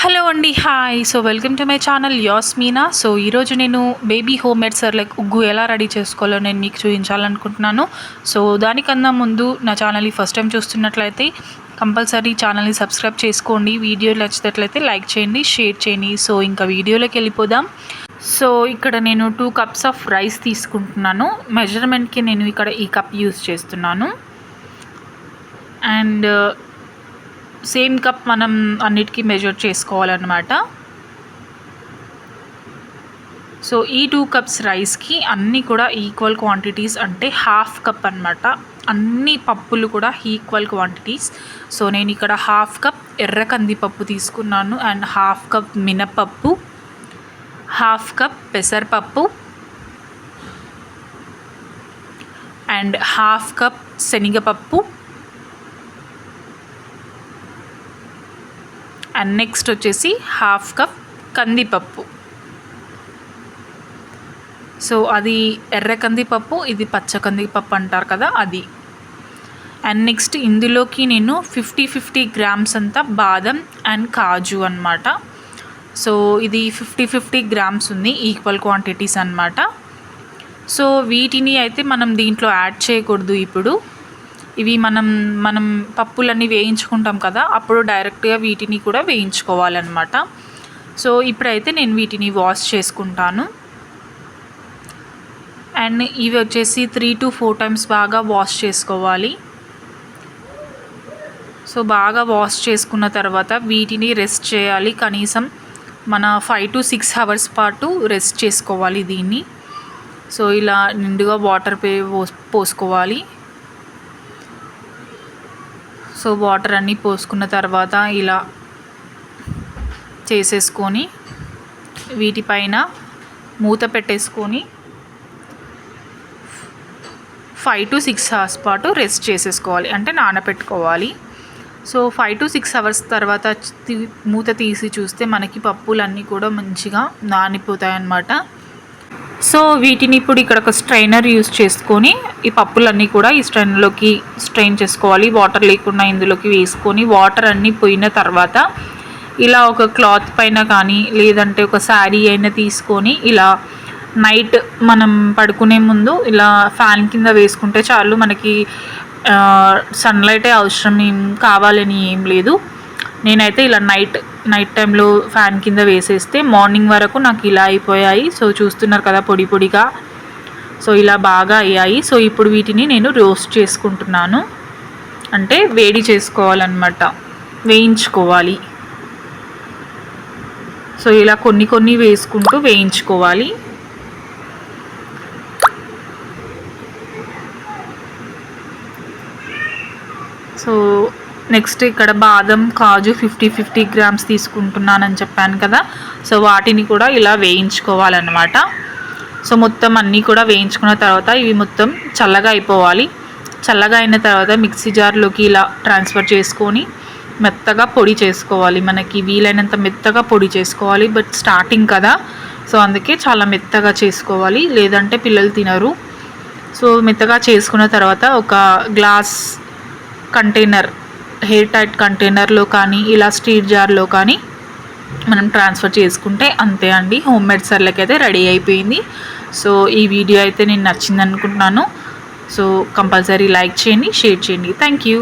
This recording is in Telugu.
హలో అండి, hi. So welcome to my channel Yasmina. So ఈరోజు నేను బేబీ హోమ్ మేడ్ సర్లాక్ ఉగ్గు ఎలా రెడీ చేసుకోవాలో నేను మీకు చూపించాలనుకుంటున్నాను. సో దానికన్నా ముందు నా ఛానల్ని ఫస్ట్ టైం చూస్తున్నట్లయితే కంపల్సరీ ఛానల్ని సబ్స్క్రైబ్ చేసుకోండి. వీడియో నచ్చినట్లయితే లైక్ చేయండి, షేర్ చేయండి. సో ఇంకా వీడియోలోకి వెళ్ళిపోదాం. సో ఇక్కడ నేను 2 కప్స్ ఆఫ్ రైస్ తీసుకుంటున్నాను. మెజర్మెంట్కి నేను ఇక్కడ ఈ కప్ యూస్ చేస్తున్నాను. అండ్ సేమ్ కప్ మనం అన్నిటికీ మెజర్ చేసుకోవాలన్నమాట. సో ఈ 2 కప్స్ రైస్కి అన్నీ కూడా ఈక్వల్ క్వాంటిటీస్, అంటే హాఫ్ కప్ అనమాట. అన్ని పప్పులు కూడా ఈక్వల్ క్వాంటిటీస్. సో నేను ఇక్కడ హాఫ్ కప్ ఎర్ర కందిపప్పు తీసుకున్నాను, అండ్ హాఫ్ కప్ మినపప్పు, హాఫ్ కప్ పెసరపప్పు, అండ్ హాఫ్ కప్ శనగపప్పు, అండ్ నెక్స్ట్ వచ్చేసి హాఫ్ కప్ కందిపప్పు. సో అది ఎర్ర కందిపప్పు, ఇది పచ్చ కందిపప్పు అంటారు కదా, అది. అండ్ నెక్స్ట్ ఇందులోకి నేను 50 గ్రామ్స్ అంతా బాదం అండ్ కాజు అనమాట. సో ఇది 50 గ్రామ్స్ ఉంది, ఈక్వల్ క్వాంటిటీస్ అనమాట. సో వీటిని అయితే మనం దీంట్లో యాడ్ చేయకూడదు. ఇప్పుడు ఇవి మనం పప్పులన్నీ వేయించుకుంటాం కదా, అప్పుడు డైరెక్ట్గా వీటిని కూడా వేయించుకోవాలన్నమాట. సో ఇప్పుడైతే నేను వీటిని వాష్ చేసుకుంటాను. అండ్ ఇవి వచ్చేసి 3 to 4 టైమ్స్ బాగా వాష్ చేసుకోవాలి. సో బాగా వాష్ చేసుకున్న తర్వాత వీటిని రెస్ట్ చేయాలి. కనీసం మన 5 to 6 అవర్స్ పాటు రెస్ట్ చేసుకోవాలి దీన్ని. సో ఇలా నిండుగా వాటర్ పోసుకోవాలి. సో వాటర్ అన్నీ పోసుకున్న తర్వాత ఇలా చేసేసుకొని వీటిపైన మూత పెట్టేసుకొని 5 to 6 అవర్స్ పాటు రెస్ట్ చేసేసుకోవాలి, అంటే నానబెట్టుకోవాలి. సో 5 to 6 అవర్స్ తర్వాత మూత తీసి చూస్తే మనకి పప్పులన్నీ కూడా మంచిగా నానిపోతాయి అన్నమాట. సో వీటిని ఇప్పుడు ఇక్కడ ఒక స్ట్రైనర్ యూస్ చేసుకొని ఈ పప్పులన్నీ కూడా ఈ స్ట్రైనర్లోకి స్ట్రెయిన్ చేసుకోవాలి. వాటర్ లేకుండా ఇందులోకి వేసుకొని వాటర్ అన్నీ పోయిన తర్వాత ఇలా ఒక క్లాత్ పైన కానీ లేదంటే ఒక శారీ అయినా తీసుకొని ఇలా నైట్ మనం పడుకునే ముందు ఇలా ఫ్యాన్ కింద వేసుకుంటే చాలు. మనకి సన్లైటే అవసరం కావాలని ఏం లేదు. నేనైతే ఇలా నైట్ టైంలో ఫ్యాన్ కింద వేసేస్తే మార్నింగ్ వరకు నాకు ఇలా అయిపోయాయి. సో చూస్తున్నారు కదా, పొడి పొడిగా. సో ఇలా బాగా అయ్యాయి. సో ఇప్పుడు వీటిని నేను రోస్ట్ చేసుకుంటున్నాను, అంటే వేడి చేసుకోవాలన్నమాట, వేయించుకోవాలి. సో ఇలా కొన్ని వేసుకుంటూ వేయించుకోవాలి. సో నెక్స్ట్ ఇక్కడ బాదం కాజు 50 గ్రామ్స్ తీసుకుంటున్నానని చెప్పాను కదా. సో వాటిని కూడా ఇలా వేయించుకోవాలన్నమాట. సో మొత్తం అన్నీ కూడా వేయించుకున్న తర్వాత ఇవి మొత్తం చల్లగా అయిపోవాలి. చల్లగా అయిన తర్వాత మిక్సీ జార్లోకి ఇలా ట్రాన్స్ఫర్ చేసుకొని మెత్తగా పొడి చేసుకోవాలి. మనకి వీలైనంత మెత్తగా పొడి చేసుకోవాలి. బట్ స్టార్టింగ్ కదా, సో అందుకే చాలా మెత్తగా చేసుకోవాలి, లేదంటే పిల్లలు తినరు. సో మెత్తగా చేసుకున్న తర్వాత ఒక గ్లాస్ కంటైనర్, ఎయిర్ టైట్ కంటైనర్లో కానీ ఇలా స్టీల్ జార్లో కానీ మనం ట్రాన్స్ఫర్ చేసుకుంటే అంతే అండి, హోమ్ మేడ్ సర్లాక్ అయితే రెడీ అయిపోయింది. సో ఈ వీడియో అయితే నేను నచ్చింది అనుకుంటున్నాను. సో కంపల్సరీ లైక్ చేయండి, షేర్ చేయండి. Thank you.